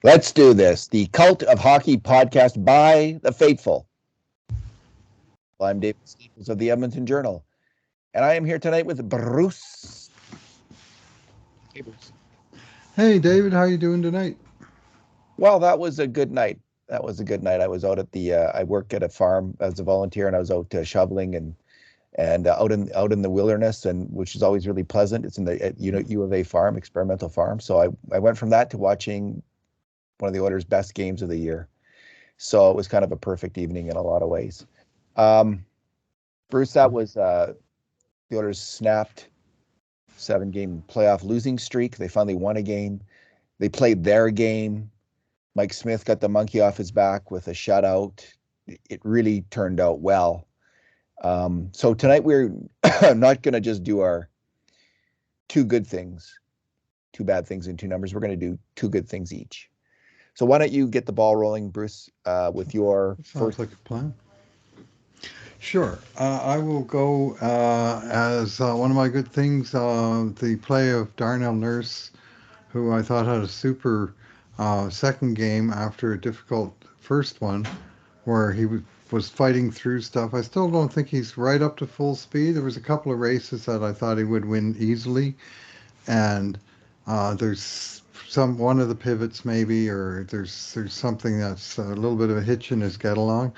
Let's do this. The Cult of Hockey podcast by the faithful. Well, I'm David Staples of the Edmonton Journal, and I am here tonight with Bruce. Hey, Bruce. Hey David, how you doing tonight? Well, that was a good night. That was a good night. I was out at the. I work at a farm as a volunteer, and I was out shoveling and out in the wilderness, and which is always really pleasant. It's in the U of A farm, experimental farm. So I went from that to watching one of the Oilers' best games of the year. So it was kind of a perfect evening in a lot of ways. Um, Bruce, that was the Oilers snapped 7-game playoff losing streak. They finally won a game. They played their game. Mike Smith got the monkey off his back with a shutout. It really turned out well. So tonight we're not going to just do our two good things, two bad things, and two numbers. We're going to do two good things each. So why don't you get the ball rolling, Bruce, with your Sounds first. like a plan. Sure. I will go as one of my good things, the play of Darnell Nurse, who I thought had a super second game after a difficult first one, where he was fighting through stuff. I still don't think he's right up to full speed. There was a couple of races that I thought he would win easily, and there's one of the pivots maybe, or there's something that's a little bit of a hitch in his get along,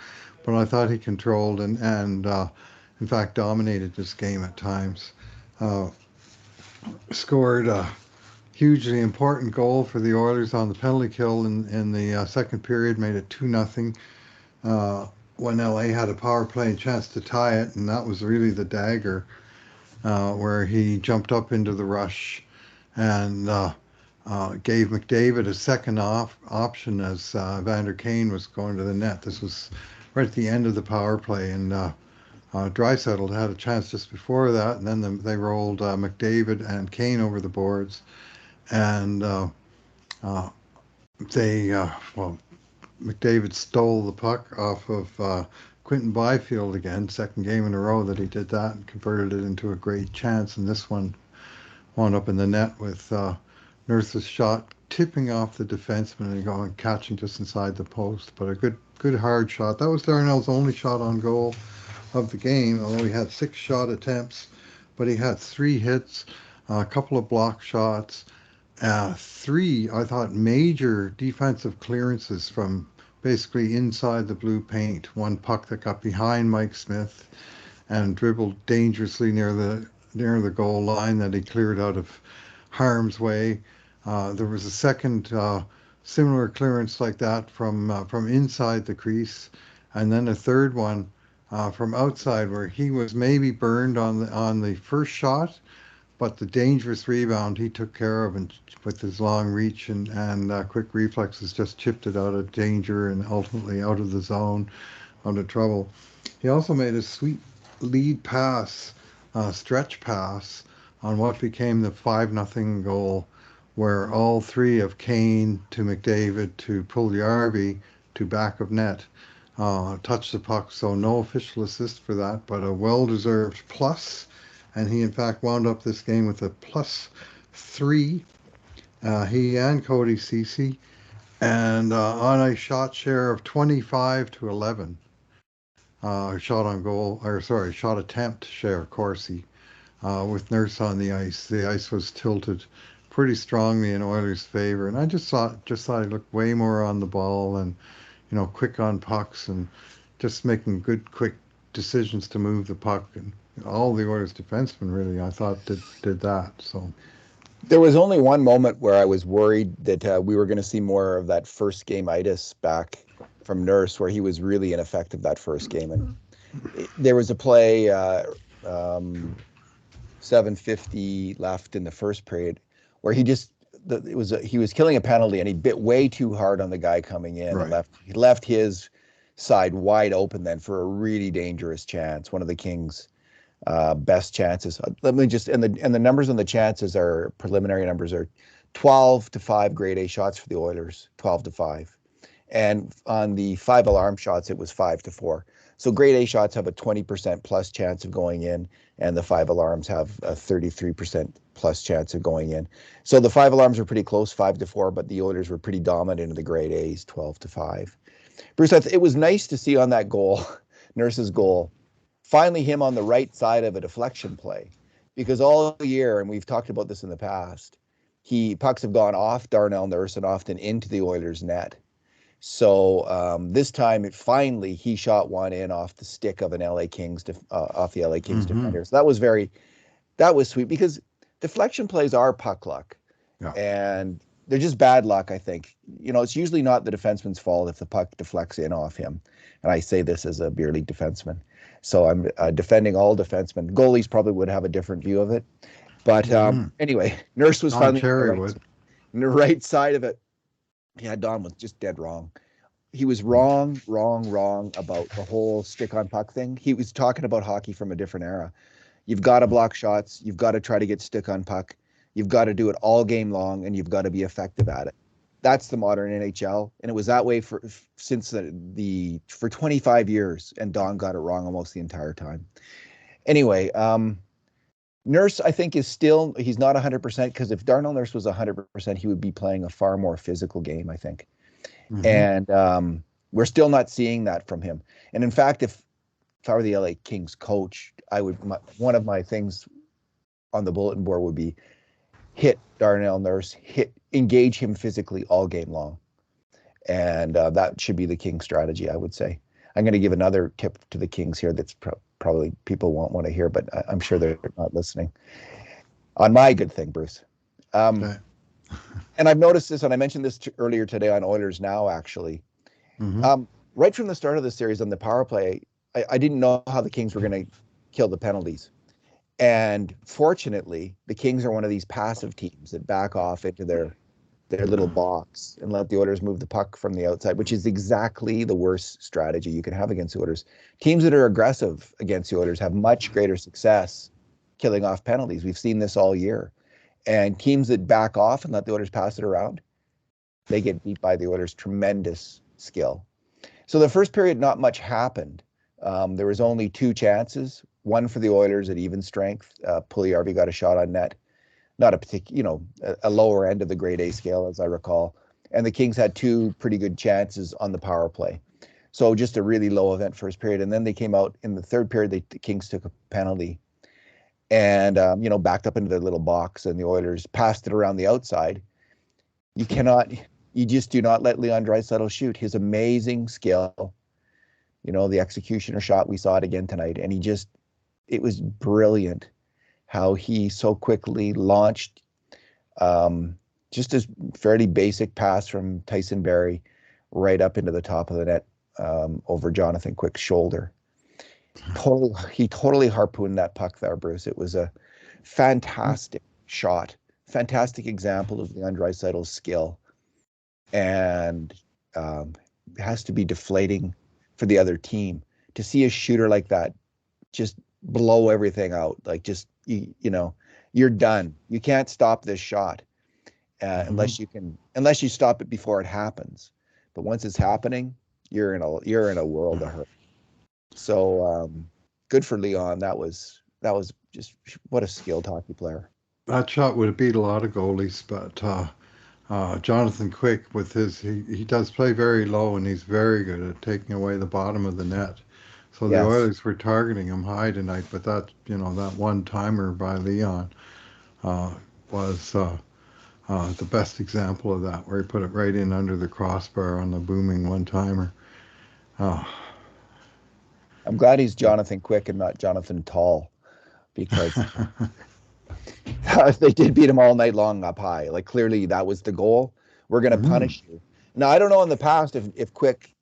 but I thought he controlled and in fact dominated this game at times. Uh, Scored a hugely important goal for the Oilers on the penalty kill in the second period, made it 2-0. When LA had a power play chance to tie it, and that was really the dagger, where he jumped up into the rush and gave McDavid a second option as Vander Kane was going to the net. This was right at the end of the power play, and Draisaitl had a chance just before that, and then they rolled McDavid and Kane over the boards, and uh, well, McDavid stole the puck off of Quinton Byfield again, second game in a row that he did that, and converted it into a great chance, and this one wound up in the net with Nurse's shot tipping off the defenseman and going catching just inside the post. But a good hard shot. That was Darnell's only shot on goal of the game, although he had 6 shot attempts, but he had 3 hits, a couple of block shots, 3, I thought, major defensive clearances from basically inside the blue paint. One puck that got behind Mike Smith and dribbled dangerously near the goal line that he cleared out of harm's way. There was a second similar clearance like that from inside the crease, and then a third one from outside where he was maybe burned on the first shot, but the dangerous rebound he took care of, and with his long reach and quick reflexes just chipped it out of danger and ultimately out of the zone, out of trouble. He also made a sweet lead pass, stretch pass, on what became the 5-0 goal, where all three of Kane to McDavid to Puljujarvi to back of net touched the puck. So no official assist for that, but a well-deserved plus. And he in fact wound up this game with a +3. He and Cody Ceci, and on a shot share of 25-11. Shot on goal, or sorry, shot attempt share, Corsi, with Nurse on the ice. The ice was tilted pretty strongly in Oilers' favor, and I just thought he looked way more on the ball and quick on pucks and just making good, quick decisions to move the puck. And all the Oilers defensemen really, I thought, did that. So There was only one moment where I was worried that we were going to see more of that first game itis back from Nurse, where he was really ineffective that first game. And there was a play, 7:50 left in the first period, where he was killing a penalty and he bit way too hard on the guy coming in and right, he left his side wide open then for a really dangerous chance, one of the Kings' best chances. Let me just and the numbers on the chances are preliminary numbers are 12-5 grade A shots for the Oilers, 12-5, and on the 5 alarm shots it was 5-4. So grade A shots have a 20% plus chance of going in, and the five alarms have a 33% plus chance of going in. So the five alarms were pretty close, 5-4, but the Oilers were pretty dominant in the grade A's, 12-5. Bruce, it was nice to see on that goal, Nurse's goal, finally him on the right side of a deflection play, because all year, and we've talked about this in the past, pucks have gone off Darnell Nurse and often into the Oilers' net. So this time, finally, he shot one in off the stick of an LA Kings, off the LA Kings defender. So that was sweet, because deflection plays are puck luck, and they're just bad luck. I think, it's usually not the defenseman's fault if the puck deflects in off him. And I say this as a beer league defenseman, so I'm defending all defensemen. Goalies probably would have a different view of it, but anyway, Nurse was finally on the right side of it. Yeah, Don was just dead wrong. He was wrong about the whole stick on puck thing. He was talking about hockey from a different era. You've got to block shots. You've got to try to get stick on puck. You've got to do it all game long, and you've got to be effective at it. That's the modern NHL, and it was that way for 25 years, and Don got it wrong almost the entire time. Anyway, Nurse, I think, he's not 100%, because if Darnell Nurse was 100%, he would be playing a far more physical game, I think. And we're still not seeing that from him. And in fact, if I were the LA Kings coach, one of my things on the bulletin board would be hit Darnell Nurse, engage him physically all game long. And that should be the Kings strategy, I would say. I'm going to give another tip to the Kings here that's probably people won't want to hear, but I'm sure they're not listening. On my good thing, Bruce. And I've noticed this, and I mentioned this earlier today on Oilers Now, actually. Right from the start of the series on the power play, I didn't know how the Kings were going to kill the penalties. And fortunately, the Kings are one of these passive teams that back off into their little box and let the Oilers move the puck from the outside, which is exactly the worst strategy you can have against the Oilers. Teams that are aggressive against the Oilers have much greater success killing off penalties. We've seen this all year. And teams that back off and let the Oilers pass it around, they get beat by the Oilers' tremendous skill. So the first period, not much happened. There was only two chances, one for the Oilers at even strength. Puljujärvi got a shot on net. Not a particular, a lower end of the grade A scale, as I recall. And the Kings had two pretty good chances on the power play. So just a really low event first period. And then they came out in the third period, the Kings took a penalty and, backed up into their little box, and the Oilers passed it around the outside. You just do not let Leon Draisaitl shoot. His amazing skill, the executioner shot, we saw it again tonight. And it was brilliant how he so quickly launched just a fairly basic pass from Tyson Barrie right up into the top of the net over Jonathan Quick's shoulder. He totally harpooned that puck there, Bruce. It was a fantastic shot, fantastic example of Leon Draisaitl's skill. And it has to be deflating for the other team to see a shooter like that just blow everything out. Like, just, you're done. You can't stop this shot unless you stop it before it happens. But once it's happening, you're in a world of hurt. So good for Leon. That was just, what a skilled hockey player. That shot would have beat a lot of goalies, but Jonathan Quick, with he does play very low, and he's very good at taking away the bottom of the net. So the Oilers were targeting him high tonight, but that one-timer by Leon was the best example of that, where he put it right in under the crossbar on the booming one-timer. I'm glad he's Jonathan Quick and not Jonathan Tall, because they did beat him all night long up high. Like, clearly that was the goal. We're going to punish you. Now, I don't know in the past if Quick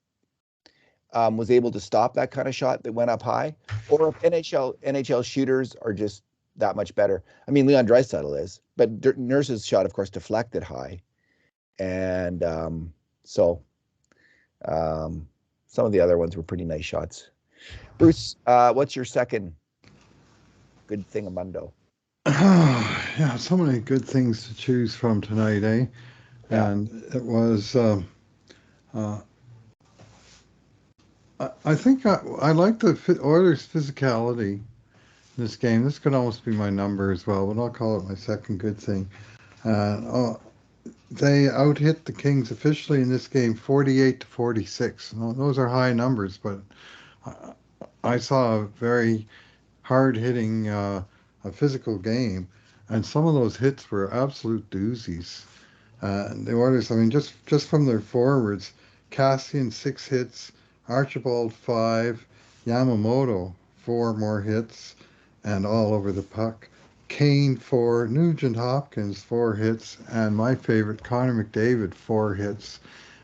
was able to stop that kind of shot that went up high, or if NHL shooters are just that much better. I mean, Leon Draisaitl is, but Nurse's shot, of course, deflected high. And some of the other ones were pretty nice shots. Bruce, what's your second good thing, Amundo? Yeah, so many good things to choose from tonight, eh? Yeah. And it was I think I like the Oilers' physicality in this game. This could almost be my number as well, but I'll call it my second good thing. Uh, they out-hit the Kings officially in this game 48-46. Those are high numbers, but I I saw a very hard-hitting, a physical game, and some of those hits were absolute doozies. The Oilers, I mean, just from their forwards, Cassian 6 hits, Archibald 5, Yamamoto 4 more hits, and all over the puck. Kane 4, Nugent Hopkins 4 hits, and my favorite Connor McDavid 4 hits,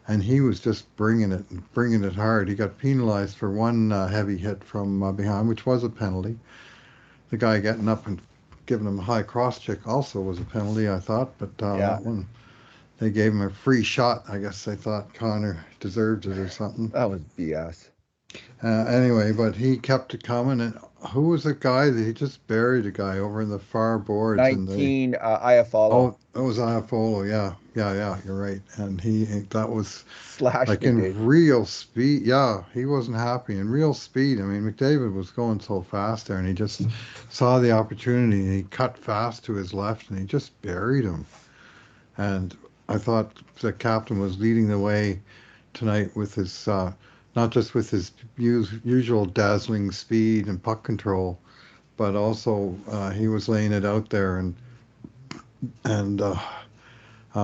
and he was just bringing it hard. He got penalized for one heavy hit from behind, which was a penalty. The guy getting up and giving him a high cross check also was a penalty, I thought, but Yeah, that one they gave him a free shot. I guess they thought Connor deserved it or something. that was BS. Anyway, but he kept it coming. And who was the guy that he just buried a guy over in the far boards? And they 19 Iafallo oh, it was Iafolo. Yeah, yeah, yeah. You're right. And that was slashed like in McDavid. real speed. Yeah, he wasn't happy in real speed. I mean, McDavid was going so fast there, and he just saw the opportunity and he cut fast to his left and he just buried him. And I thought the captain was leading the way tonight with his not just with his usual dazzling speed and puck control, but also he was laying it out there and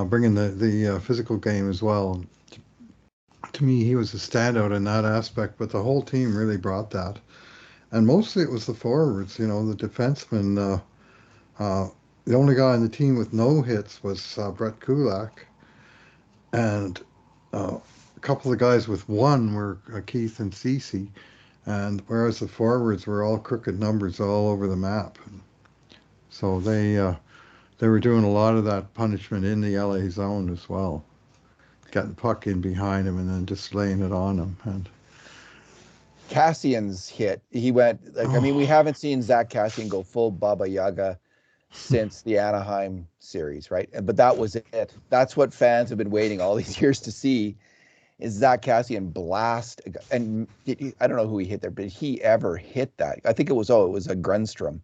bringing the physical game as well. To me, he was a standout in that aspect, but the whole team really brought that. And mostly it was the forwards, the defensemen. The only guy on the team with no hits was Brett Kulak, and a couple of guys with one were Keith and Cece, and whereas the forwards were all crooked numbers all over the map. So they were doing a lot of that punishment in the LA zone as well, getting puck in behind him and then just laying it on him. And Cassian's hit. He went like I mean, we oh, haven't seen Zach Cassian go full Baba Yaga since the Anaheim series, right? But that was it. That's what fans have been waiting all these years to see is Zach Cassian blast. And I don't know who he hit there, but he ever hit that? I think it was a Grunstrom.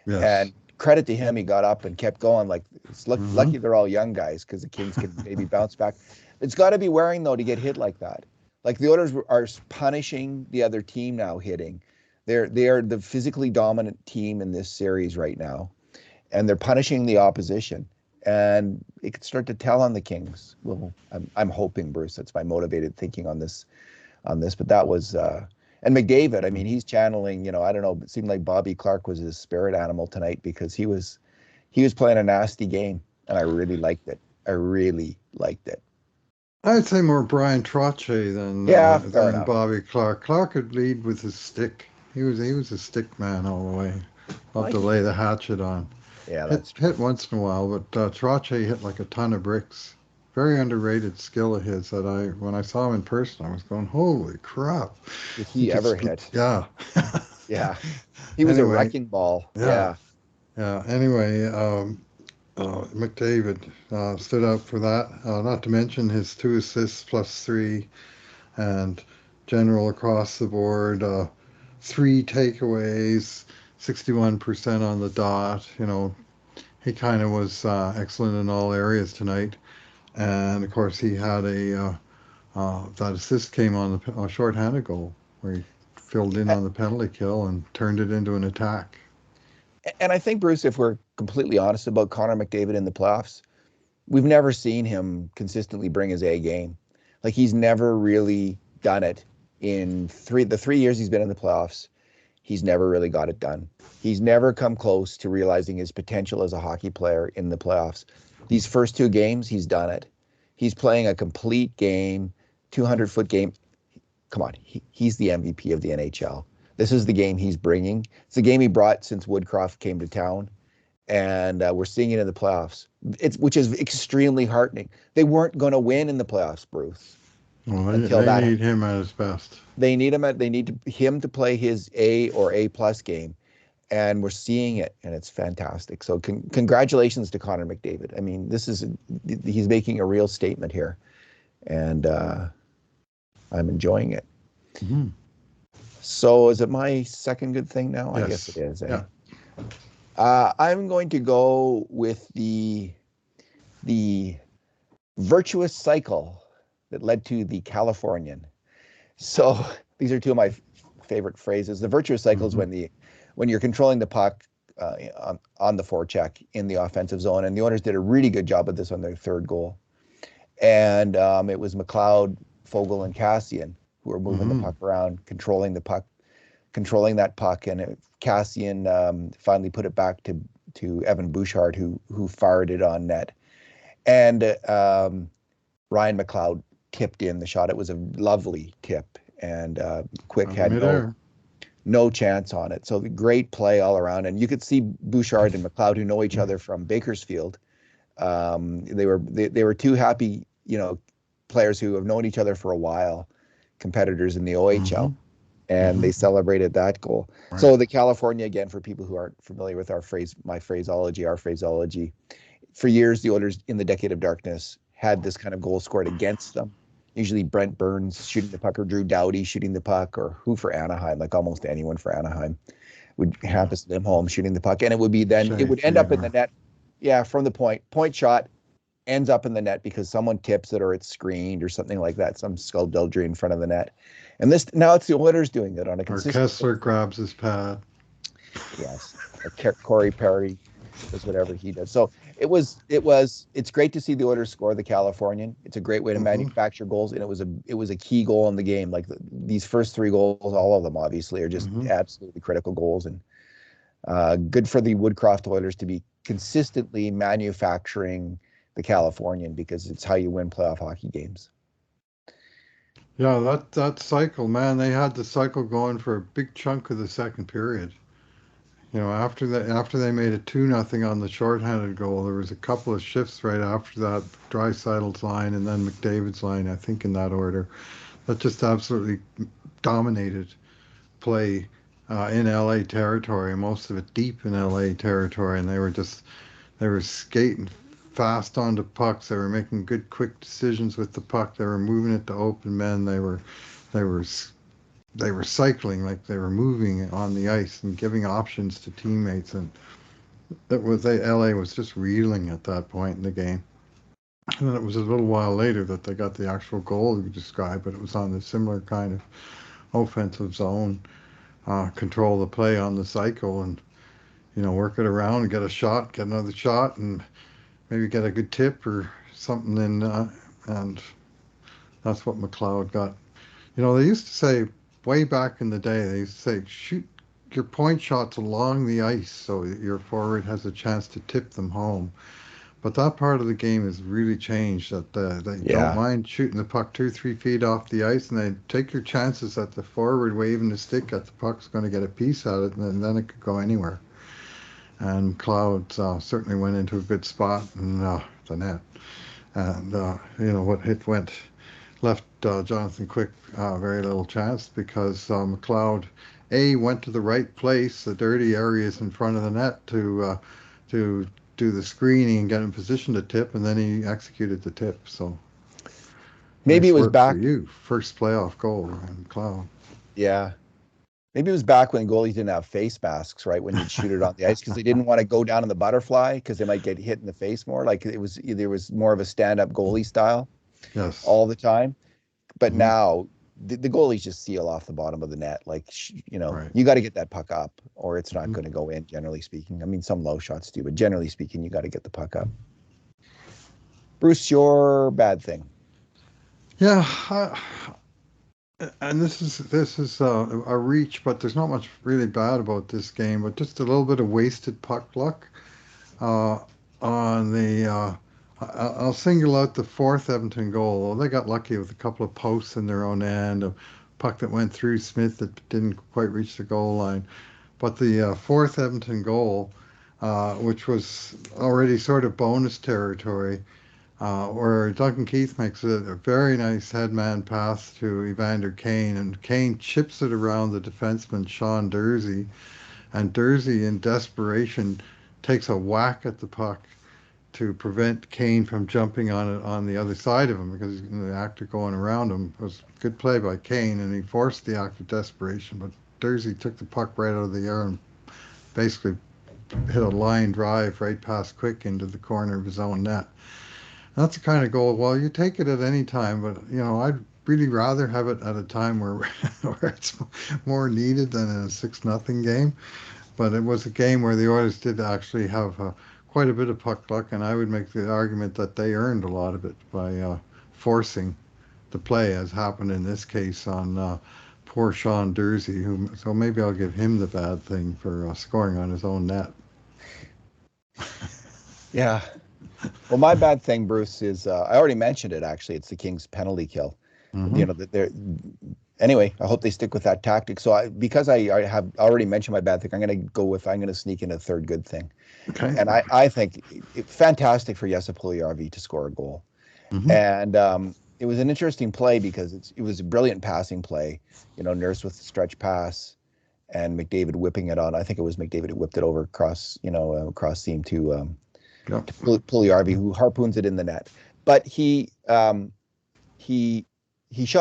yes. And credit to him, he got up and kept going. Like it's Hmm. lucky they're all young guys because the Kings can maybe bounce back. It's got to be wearing though to get hit like that. Like the Oilers are punishing the other team now hitting. They are the physically dominant team in this series right now, and they're punishing the opposition. And it could start to tell on the Kings. Well, I'm hoping, Bruce. That's my motivated thinking on this. But that was and McDavid. I mean, he's channeling. I don't know. It seemed like Bobby Clark was his spirit animal tonight because he was playing a nasty game, and I really liked it. I really liked it. I'd say more Brian Trottier than Yeah, fair enough. Bobby Clark. Clark could lead with his stick. He was a stick man all the way. Love Well, to lay the hatchet on. yeah, Hit that's true. hit once in a while, but Trottier hit like a ton of bricks. Very underrated skill of his that when I saw him in person, I was going, holy crap. Did He he could, ever hit? yeah. Yeah, he was a Anyway, wrecking ball. yeah, Yeah, yeah. Anyway, McDavid stood out for that. Not to mention his 2 assists plus three and general across the board, 3 takeaways, 61% on the dot. He kind of was excellent in all areas tonight. And of course, he had that assist came on a shorthanded goal where he filled in on the penalty kill and turned it into an attack. and I think Bruce, if we're completely honest about Connor McDavid in the playoffs, we've never seen him consistently bring his A game. Like he's never really done it in the 3 years he's been in the playoffs. He's never really got it done. He's never come close to realizing his potential as a hockey player in the playoffs. These first two games, he's done it. He's playing a complete game, 200-foot game. Come on, he's the MVP of the NHL. This is the game he's bringing. It's the game he brought since Woodcroft came to town, and we're seeing it in the playoffs. Which is extremely heartening. They weren't going to win in the playoffs, Bruce, Well, until they that. need him at his best. They need him to play his A or A plus game, and we're seeing it, and it's fantastic. So congratulations to Connor McDavid. I mean, he's making a real statement here, and I'm enjoying it. Mm-hmm. So is it my second good thing now? I guess it Yes. is, eh? Yeah. I'm going to go with the virtuous cycle that led to the Californian. So these are two of my favorite phrases. The virtuous cycle is Hmm. when you're controlling the puck on the forecheck in the offensive zone, and the Oilers did a really good job of this on their third goal. And it was McLeod, Fogle, and Cassian who were moving the Hmm. puck around, controlling the puck, controlling that puck, and Cassian finally put it back to Evan Bouchard, who fired it on net, and Ryan McLeod tipped in the shot. It was a lovely tip, and Quick Out of had midair. no chance on it. So great play all around, and you could see Bouchard and McLeod, who know each other from Bakersfield. They were two happy, players who have known each other for a while, competitors in the Hmm. OHL, and Hmm. they celebrated that goal. Right. So the California, again, for people who aren't familiar with my phraseology, our phraseology, for years the Oilers in the decade of darkness had this kind of goal scored against them. Usually Brent Burns shooting the puck, or Drew Doughty shooting the puck, or who for Anaheim, like almost anyone for Anaheim would Yeah. Hampus Lindholm shooting the puck, and it Shea would end up in the Theodore. net. Yeah, from the point shot ends up in the net because someone tips it or it's screened or something like that, some skullduggery in front of the net. And this now it's the Oilers doing it on a Or consistent Kessler basis. grabs his pad. Yes, or Corey Perry does whatever he does. So it's great to see the Oilers score the Californian. It's a great way to Hmm. manufacture goals, and it was a key goal in the game. Like these first three goals, all of them obviously are just Hmm. absolutely critical goals, and good for the Woodcroft Oilers to be consistently manufacturing the Californian, because it's how you win playoff hockey games. Yeah, that cycle, man, they had the cycle going for a big chunk of the second period. After they made it 2-0 on the shorthanded goal, there was a couple of shifts right after that, Dreisaitl's line and then McDavid's line, I think in that order, that just absolutely dominated play in LA territory, most of it deep in LA territory, and they were skating fast onto pucks. They were making good, quick decisions with the puck. They were moving it to open men. They were they were cycling like they were moving on the ice and giving options to teammates. And LA was just reeling at that point in the game. And then it was a little while later that they got the actual goal you described, but it was on the similar kind of offensive zone, control the play on the cycle, and work it around and get a shot, get another shot, and maybe get a good tip or something. And that's what McLeod got. They used to say way back in the day, they used to say, shoot your point shots along the ice so your forward has a chance to tip them home. But that part of the game has really changed. That they don't Yeah. mind shooting the puck 2, 3 feet off the ice, and they take your chances that the forward waving the stick at the puck's going to get a piece at it, and then it could go anywhere. And Cloud certainly went into a good spot in the net, and what hit went left Jonathan Quick very little chance because McLeod went to the right place, the dirty areas in front of the net to do the screening and get in position to tip, and then he executed the tip. So Maybe it nice was work for back. you. First playoff goal, Ryan McLeod. Yeah. Maybe it was back when goalies didn't have face masks, right? When you'd shoot it on the ice because they didn't want to go down in the butterfly because they might get hit in the face more. Like there was more of a stand-up goalie style Yes. all the time. But Hmm. now the goalies just seal off the bottom of the net. Like, Right. you got to get that puck up or it's not Hmm. going to go in, generally speaking. I mean, some low shots do, but generally speaking, you got to get the puck up. Bruce, your bad thing. Yeah. And this is a reach, but there's not much really bad about this game, but just a little bit of wasted puck luck. Uh, on the I'll single out the fourth Edmonton goal. Well, they got lucky with a couple of posts in their own end, a puck that went through Smith that didn't quite reach the goal line. But the fourth Edmonton goal, which was already sort of bonus territory, where Duncan Keith makes a very nice headman pass to Evander Kane, and Kane chips it around the defenseman Sean Dursey, and Dursey in desperation takes a whack at the puck to prevent Kane from jumping on it on the other side of him because the actor going around him was a good play by Kane, and he forced the act of desperation. But Dursey took the puck right out of the air and basically hit a line drive right past Quick into the corner of his own net. That's the kind of goal. Well, you take it at any time, but I'd really rather have it at a time where where it's more needed than in a 6-0 game. But it was a game where the Oilers did actually have quite a bit of puck luck, and I would make the argument that they earned a lot of it by forcing the play, as happened in this case on poor Sean Dursey. So maybe I'll give him the bad thing for scoring on his own net. Yeah. Well, my bad thing, Bruce, is I already mentioned it. Actually, it's the Kings' penalty kill. Mm-hmm. That they're anyway. I hope they stick with that tactic. So because I have already mentioned my bad thing, I'm going to sneak in a third good thing. Okay. And I think fantastic for Jesse Puljujarvi to score a goal. Mm-hmm. And it was an interesting play because it was a brilliant passing play. Nurse with the stretch pass and McDavid whipping it on. I think it was McDavid who whipped it over across seam to Yep. Puljujarvi, who harpoons it in the net. But he shot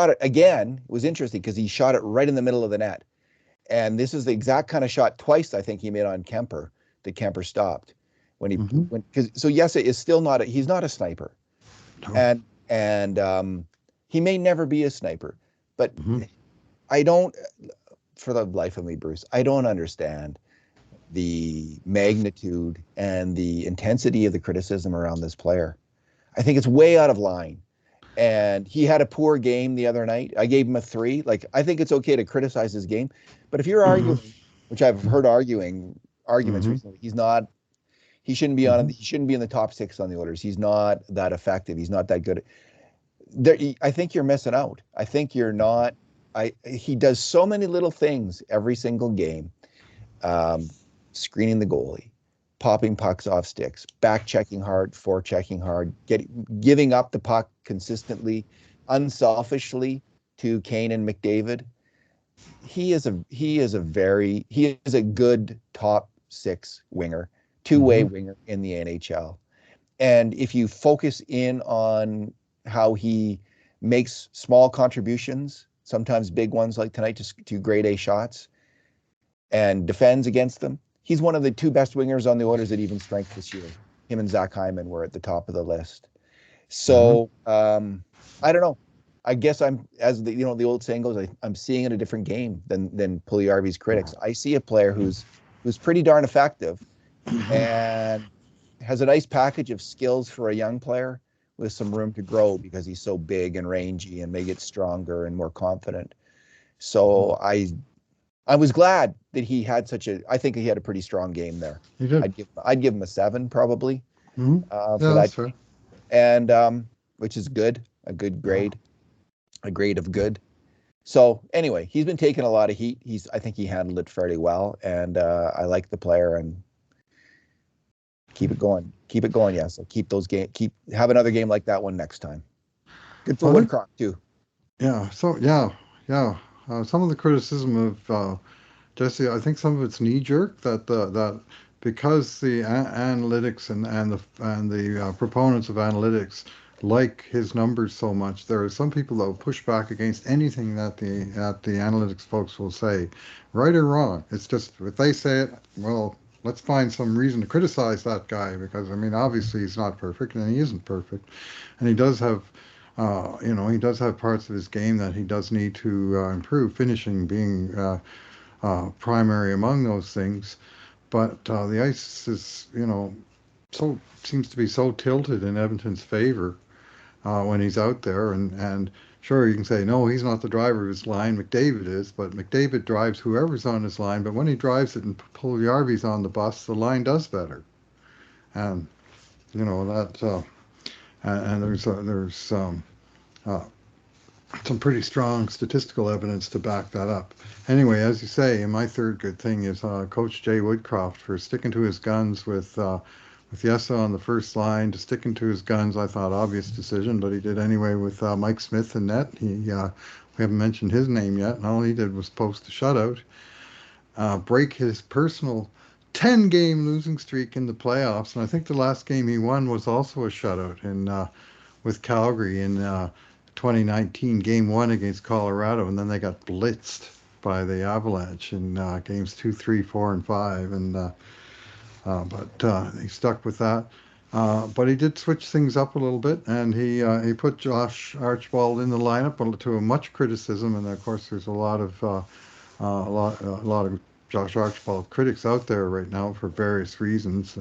it again. It was interesting because he shot it right in the middle of the net. And this is the exact kind of shot twice I think he made on Kemper that Kemper stopped when he Mm-hmm. went. So Jesse is still he's not a sniper, No. and he may never be a sniper, but Mm-hmm. I don't, for the life of me, Bruce, I don't understand the magnitude and the intensity of the criticism around this player. I think it's way out of line. And he had a poor game the other night. I gave him a 3. Like, I think it's okay to criticize his game, but if you're Mm-hmm. arguing, which I've heard arguments Mm-hmm. recently, he shouldn't be Mm-hmm. he shouldn't be in the top 6 on the orders. He's not that effective. He's not that good. I think you're missing out. I think you're not. He does so many little things every single game. Screening the goalie, popping pucks off sticks, back checking hard, forechecking hard, giving up the puck consistently, unselfishly to Kane and McDavid. He is a good top 6 winger, two-way Mm-hmm. winger in the NHL. And if you focus in on how he makes small contributions, sometimes big ones like tonight to grade A shots, and defends against them, he's one of the 2 best wingers on the Oilers at even strength this year. Him and Zach Hyman were at the top of the list. Mm-hmm. So I don't know. I guess I'm, as the old saying goes, I'm seeing in a different game than Puljujarvi's critics. I see a player who's pretty darn effective and has a nice package of skills for a young player with some room to grow because he's so big and rangy and may get stronger and more confident. So I was glad that he had I think he had a pretty strong game there. He did. I'd give him a 7 probably Mm-hmm. for Yeah, that, that's fair. and which is good, a good grade, a grade of good. So anyway, he's been taking a lot of heat. I think he handled it fairly well, and I like the player and keep it going. Keep it going, yes. Have another game like that one next time. Good for I think. Woodcroft too. Yeah. So yeah. Some of the criticism of Jesse, I think some of it's knee jerk that because the analytics and the proponents of analytics like his numbers so much, there are some people that will push back against anything that the analytics folks will say, right or wrong. It's just if they say it, well, let's find some reason to criticize that guy because I mean, obviously he's not perfect and he isn't perfect, and he does have. He does have parts of his game that he does need to improve, finishing being primary among those things. But the ice is, so seems to be so tilted in Edmonton's favor when he's out there. And sure, you can say, no, he's not the driver of his line. McDavid is, but McDavid drives whoever's on his line. But when he drives it and Puljujarvi's on the bus, the line does better. And that. And there's uh, some pretty strong statistical evidence to back that up. Anyway, as you say, my third good thing is Coach Jay Woodcroft for sticking to his guns with Yessa on the first line, to sticking to his guns. I thought obvious decision, but he did anyway with Mike Smith in net. We haven't mentioned his name yet, and all he did was post a shutout, break his personal 10-game losing streak in the playoffs, and I think the last game he won was also a shutout in with Calgary in 2019, Game 1 against Colorado, and then they got blitzed by the Avalanche in games 2, 3, 4, and 5, and but he stuck with that. But he did switch things up a little bit, and he put Josh Archibald in the lineup to a much criticism, and of course there's a lot of Josh Archibald critics out there right now for various reasons.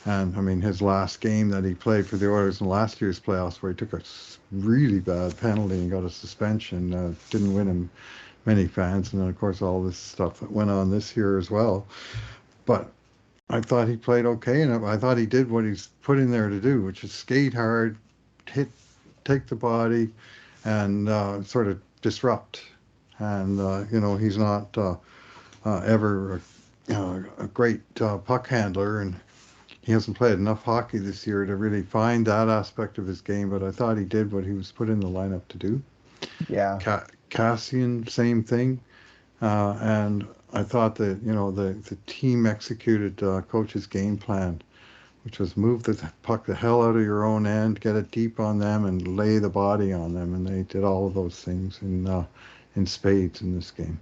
And I mean, his last game that he played for the Oilers in last year's playoffs, where he took a really bad penalty and got a suspension, didn't win him many fans. And then, of course, all this stuff that went on this year as well. But I thought he played okay, and I thought he did what he's put in there to do, which is skate hard, take the body, and sort of disrupt. And he's not ever a great puck handler, and he hasn't played enough hockey this year to really find that aspect of his game. But I thought he did what he was put in the lineup to do. Yeah. Cassian, same thing. And I thought that the team executed coach's game plan, which was move the puck the hell out of your own end, get it deep on them, and lay the body on them. And they did all of those things in spades in this game.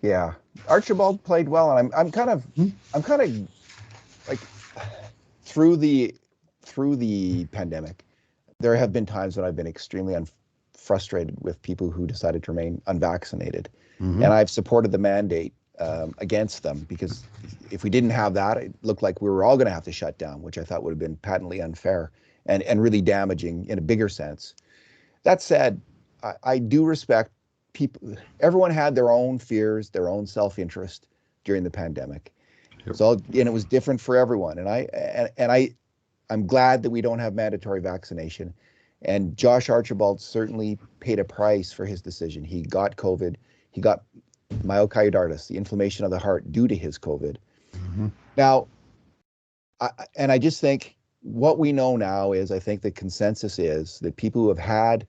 Yeah, Archibald played well, and I'm kind of like through the pandemic, there have been times when I've been extremely frustrated with people who decided to remain unvaccinated, and I've supported the mandate against them, because if we didn't have that, it looked like we were all going to have to shut down, which I thought would have been patently unfair and really damaging in a bigger sense. That said, I do respect people. Everyone had their own fears, their own self-interest during the pandemic. Yep. So, and it was different for everyone. And I'm glad that we don't have mandatory vaccination. And Josh Archibald certainly paid a price for his decision. He got COVID. He got myocarditis, the inflammation of the heart due to his COVID. Now, I just think what we know now is, I think the consensus is that people who have had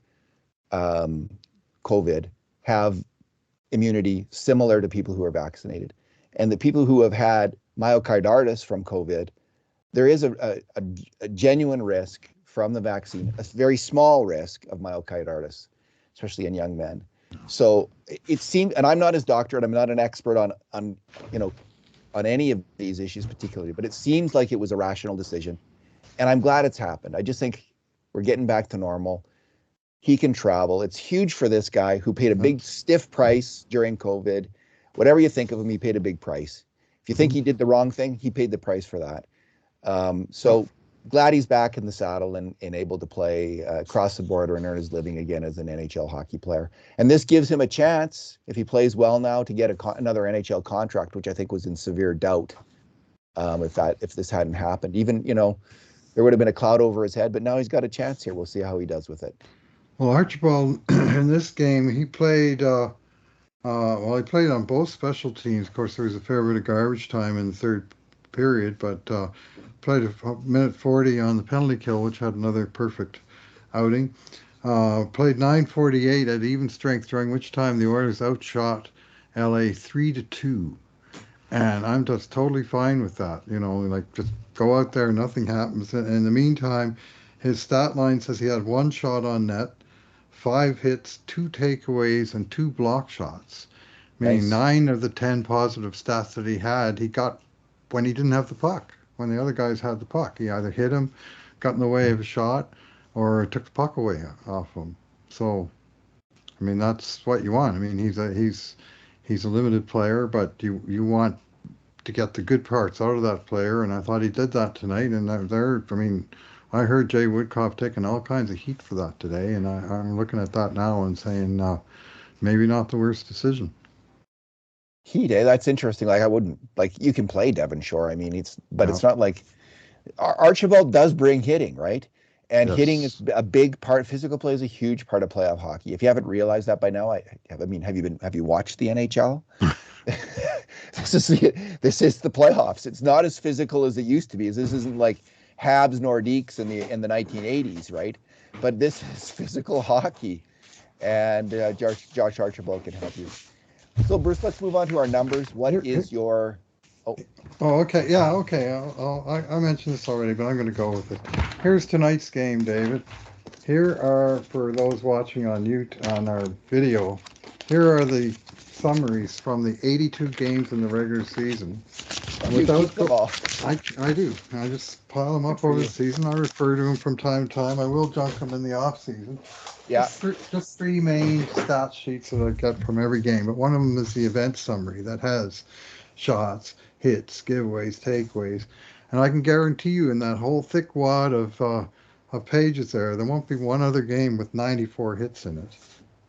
COVID have immunity similar to people who are vaccinated. And the people who have had myocarditis from COVID, there is a genuine risk from the vaccine, a very small risk of myocarditis, especially in young men. So it seemed, and I'm not his doctor, and I'm not an expert on any of these issues particularly, but it seems like it was a rational decision. And I'm glad it's happened. I just think we're getting back to normal. He can travel. It's huge for this guy who paid a big stiff price during COVID. Whatever you think of him, he paid a big price. If you think he did the wrong thing, he paid the price for that. So glad he's back in the saddle and able to play across the border and earn his living again as an NHL hockey player. And this gives him a chance, if he plays well now, to get another NHL contract, which I think was in severe doubt if this hadn't happened. Even, there would have been a cloud over his head, but now he's got a chance here. We'll see how he does with it. Well, Archibald in this game, he played. He played on both special teams. Of course, there was a fair bit of garbage time in the third period, but played a minute 40 on the penalty kill, which had another perfect outing. Played 9:48 at even strength, during which time the Oilers outshot LA 3-2. And I'm just totally fine with that. Just go out there, nothing happens. And in the meantime, his stat line says he had one shot on net, 5 hits, 2 takeaways, and 2 block shots. Meaning nice. 9 of the 10 positive stats that he had, he got when he didn't have the puck. When the other guys had the puck, he either hit him, got in the way of a shot, or took the puck away off him. So, I mean, that's what you want. I mean, he's a limited player, but you want to get the good parts out of that player, and I thought he did that tonight. And I heard Jay Woodcroft taking all kinds of heat for that today, and I'm looking at that now and saying maybe not the worst decision. Heat, that's interesting. Like, I wouldn't, you can play Devon Shore. I mean, it's not like Archibald does bring hitting, right? And yes. Hitting is a big part. Physical play is a huge part of playoff hockey. If you haven't realized that by now, have you watched the NHL? This is the playoffs. It's not as physical as it used to be. This isn't like Habs Nordiques in the 1980s, right? But this is physical hockey, and Josh Archibald can help you. So, Bruce, let's move on to our numbers. What is your Oh, Oh, okay. Yeah, okay. I mentioned this already, but I'm going to go with it. Here's tonight's game, David. Here are, for those watching on on our video, here are the summaries from the 82 games in the regular season. oh, you Without keep go, them all. I do. I just pile them Good up for over the you. season. I refer to them from time to time. I will junk them in the off season. Yeah. Just three main stat sheets that I get from every game, but one of them is the event summary that has shots, hits, giveaways, takeaways, and I can guarantee you in that whole thick wad of pages there won't be one other game with 94 hits in it.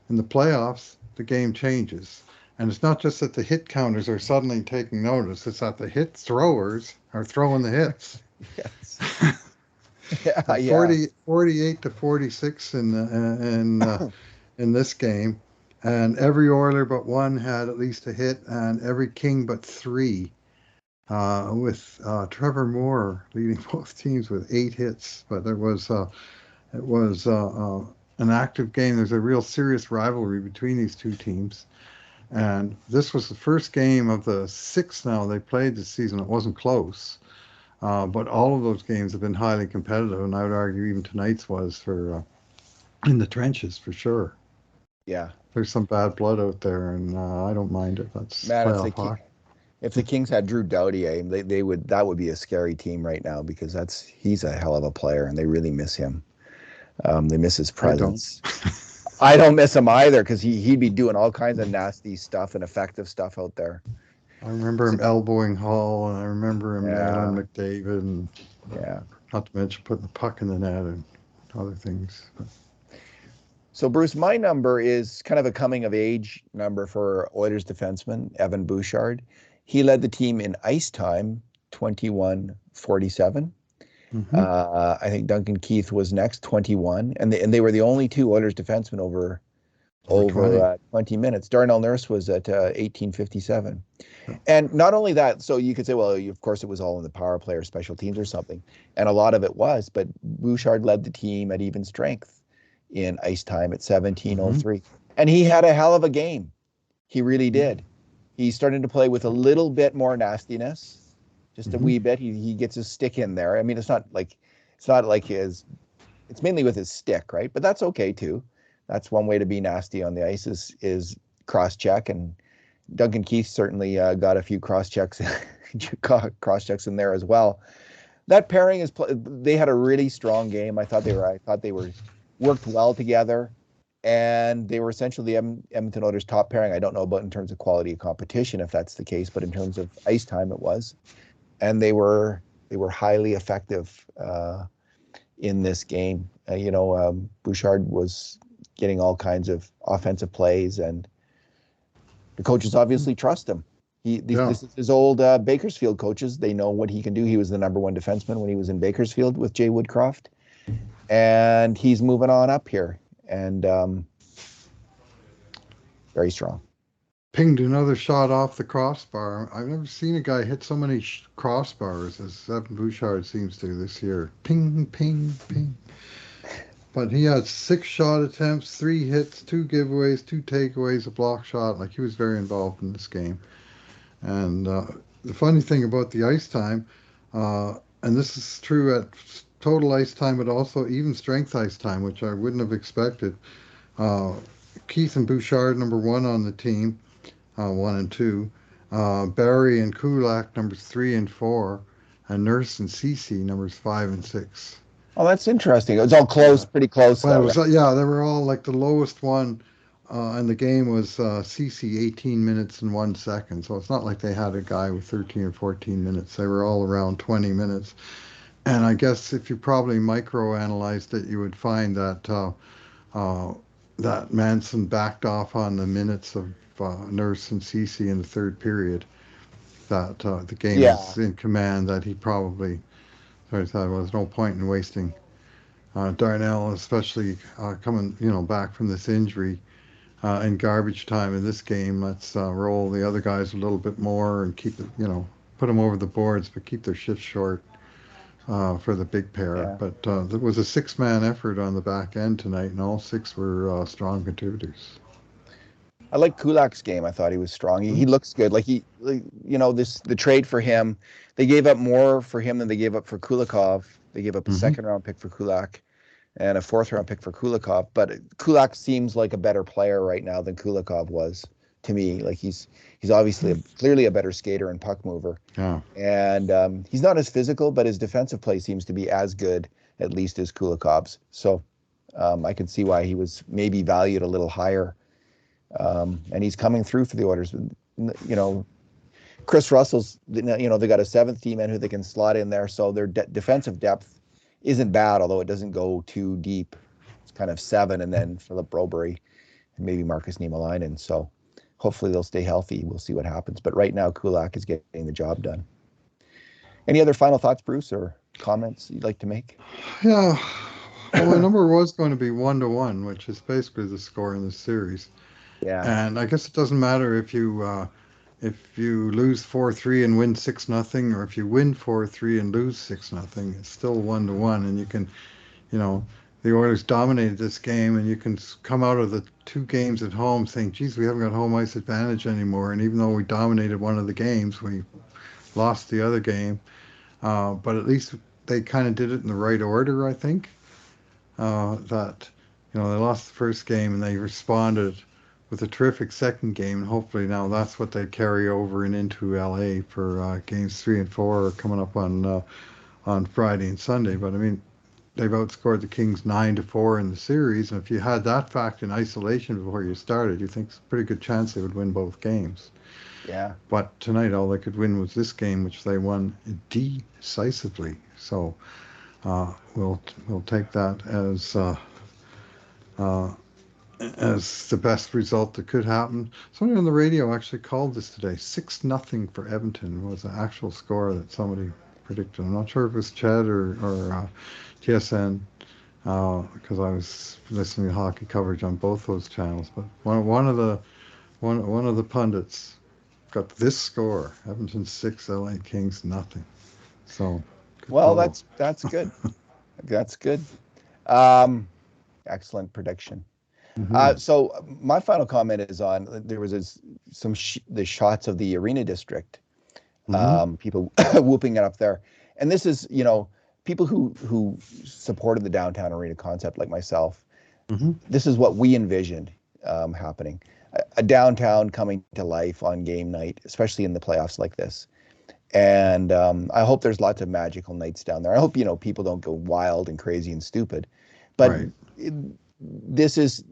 In the playoffs, the game changes. And it's not just that the hit counters are suddenly taking notice, it's that the hit throwers are throwing the hits. Yes. Yeah. Yeah. 48 to 46 in this game, and every Oiler but one had at least a hit, and every King but three, with Trevor Moore leading both teams with 8 hits. But it was an active game. There's a real serious rivalry between these two teams. And this was the first game of the six now they played this season. It wasn't close, but all of those games have been highly competitive, and I would argue even tonight's was for in the trenches for sure. Yeah. There's some bad blood out there, and I don't mind it. That's Man, playoff hockey. if the Kings had Drew Doughty, they would that would be a scary team right now because he's a hell of a player and they really miss him. They miss his I don't. presence. I don't miss him either because he'd be doing all kinds of nasty stuff and effective stuff out there. I remember him elbowing Hall, and I remember him nailing Yeah, McDavid, and yeah. not to mention putting the puck in the net and other things. So Bruce, my number is kind of a coming of age number for Oilers defenseman Evan Bouchard. He led the team in ice time, 21-47. Mm-hmm. I think Duncan Keith was next, 21, and they were the only two Oilers defensemen Over 20. 20 minutes. Darnell Nurse was at 18:57. Yeah. And not only that, so you could say, well, of course, it was all in the power play or special teams or something. And a lot of it was, but Bouchard led the team at even strength in ice time at Mm-hmm. 17:03. And he had a hell of a game. He really did. He started to play with a little bit more nastiness, just a Mm-hmm. wee bit. He gets his stick in there. I mean, it's not like it's mainly with his stick, right? But that's okay too. That's one way to be nasty on the ice is cross check, and Duncan Keith certainly got a few cross checks in there as well. That pairing they had a really strong game. I thought they were worked well together, and they were essentially the Edmonton Oilers' top pairing. I don't know about in terms of quality of competition if that's the case, but in terms of ice time, it was, and they were highly effective in this game. Bouchard was getting all kinds of offensive plays, and the coaches obviously trust him. Yeah. This is his old Bakersfield coaches. They know what he can do. He was the number one defenseman when he was in Bakersfield with Jay Woodcroft, and he's moving on up here, and very strong. Pinged another shot off the crossbar. I've never seen a guy hit so many crossbars as Evan Bouchard seems to this year. Ping, ping, ping. But he had 6 shot attempts, 3 hits, 2 giveaways, 2 takeaways, a block shot. Like he was very involved in this game. And the funny thing about the ice time, and this is true at total ice time, but also even strength ice time, which I wouldn't have expected. Uh, Keith and Bouchard, number one on the team, 1 and 2. Barry and Kulak, numbers 3 and 4. And Nurse and Cece, numbers 5 and 6. Oh, that's interesting. It was all close, Yeah. pretty close Well, it though, was, right? yeah, they were all like the lowest one in the game was CC 18 minutes and 1 second. So it's not like they had a guy with 13 or 14 minutes. They were all around 20 minutes. And I guess if you probably micro-analyzed it, you would find uh, that Manson backed off on the minutes of Nurse and Cece in the third period. That the game Yeah, was in command. That he probably thought there was no point in wasting Darnell, especially coming back from this injury in garbage time in this game. Let's roll the other guys a little bit more and keep it, put them over the boards, but keep their shifts short for the big pair. yeah. But there was a six-man effort on the back end tonight, and all six were strong contributors. I like Kulak's game. I thought he was strong. He looks good. The trade for him, they gave up more for him than they gave up for Kulikov. They gave up a Mm-hmm. second round pick for Kulak and a fourth round pick for Kulikov. But Kulak seems like a better player right now than Kulikov was to me. Like he's obviously clearly a better skater and puck mover. Yeah. And he's not as physical, but his defensive play seems to be as good, at least as Kulikov's. So I can see why he was maybe valued a little higher. And he's coming through for the Oilers. Chris Russell's, they got a seventh D-man who they can slot in there. So their defensive depth isn't bad, although it doesn't go too deep. It's kind of seven, and then Philip Broberry and maybe Marcus Niemelainen. So hopefully they'll stay healthy. We'll see what happens. But right now, Kulak is getting the job done. Any other final thoughts, Bruce, or comments you'd like to make? Yeah. Well, my number was going to be 1-1, which is basically the score in the series. Yeah. And I guess it doesn't matter if you lose 4-3 and win 6-0, or if you win 4-3 and lose 6-0. It's still 1-1, and you can, you know, the Oilers dominated this game, and you can come out of the two games at home saying, "Geez, we haven't got home ice advantage anymore." And even though we dominated one of the games, we lost the other game. But at least they kind of did it in the right order, I think. That they lost the first game and they responded with a terrific second game, and hopefully now that's what they carry over and into LA for games 3 and 4 coming up on Friday and Sunday. But I mean, they've outscored the Kings 9-4 in the series, and if you had that fact in isolation before you started, you think it's a pretty good chance they would win both games. Yeah. But tonight, all they could win was this game, which they won decisively. So we'll take that as the best result that could happen. Somebody on the radio actually called this today. 6-0 for Edmonton was the actual score that somebody predicted. I'm not sure if it was Chad or TSN, because I was listening to hockey coverage on both those channels. But one of the pundits got this score: Edmonton 6, LA Kings nothing. So good Well, call. that's good. That's good. Um, Excellent prediction. Hmm. So my final comment is on there was the shots of the arena district, Hmm. people whooping it up there, and this is people who supported the downtown arena concept like myself. Hmm. This is what we envisioned happening, a downtown coming to life on game night, especially in the playoffs like this. And I hope there's lots of magical nights down there. I hope people don't go wild and crazy and stupid, but Right. it, this is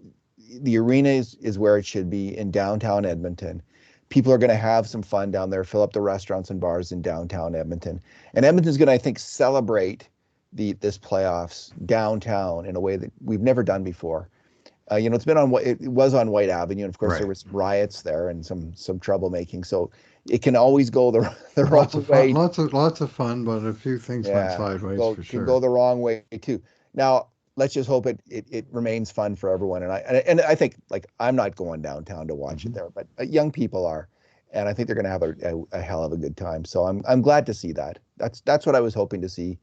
the arena is where it should be in downtown Edmonton. People are going to have some fun down there, fill up the restaurants and bars in downtown Edmonton. And Edmonton's going to, I think, celebrate this playoffs downtown in a way that we've never done before. It's been it was on White Avenue, and of course there Right. was some riots there and some troublemaking. So it can always go the Lots wrong of fun. way. Lots of fun, but a few things went Yeah, sideways for can sure. go the wrong way too. Now, let's just hope it remains fun for everyone. And I think, like, I'm not going downtown to watch it Hmm. there, but young people are, and I think they're going to have a hell of a good time. So I'm glad to see that. That's what I was hoping to see,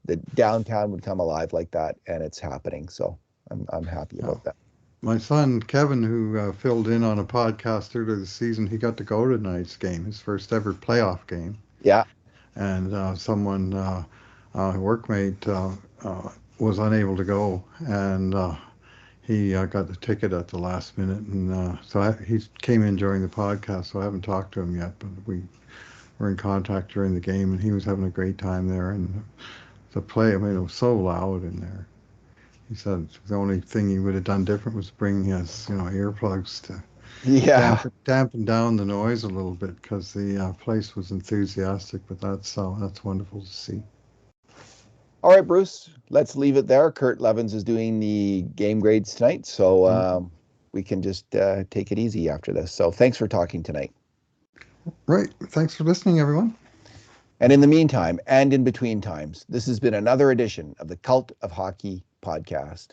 that downtown would come alive like that, and it's happening. So I'm happy Yeah. about that. My son Kevin, who filled in on a podcast earlier this season, he got to go to tonight's game, his first ever playoff game, Yeah. and someone, a workmate, was unable to go, and he got the ticket at the last minute, and he came in during the podcast. So I haven't talked to him yet, but we were in contact during the game, and he was having a great time there. And the play, I mean, it was so loud in there. He said the only thing he would have done different was bring his, earplugs to Yeah. dampen down the noise a little bit, because the place was enthusiastic. But that's wonderful to see. All right, Bruce, let's leave it there. Kurt Levins is doing the game grades tonight, so Mm. we can just take it easy after this. So thanks for talking tonight. Right. Thanks for listening, everyone. And in the meantime, and in between times, this has been another edition of the Cult of Hockey podcast.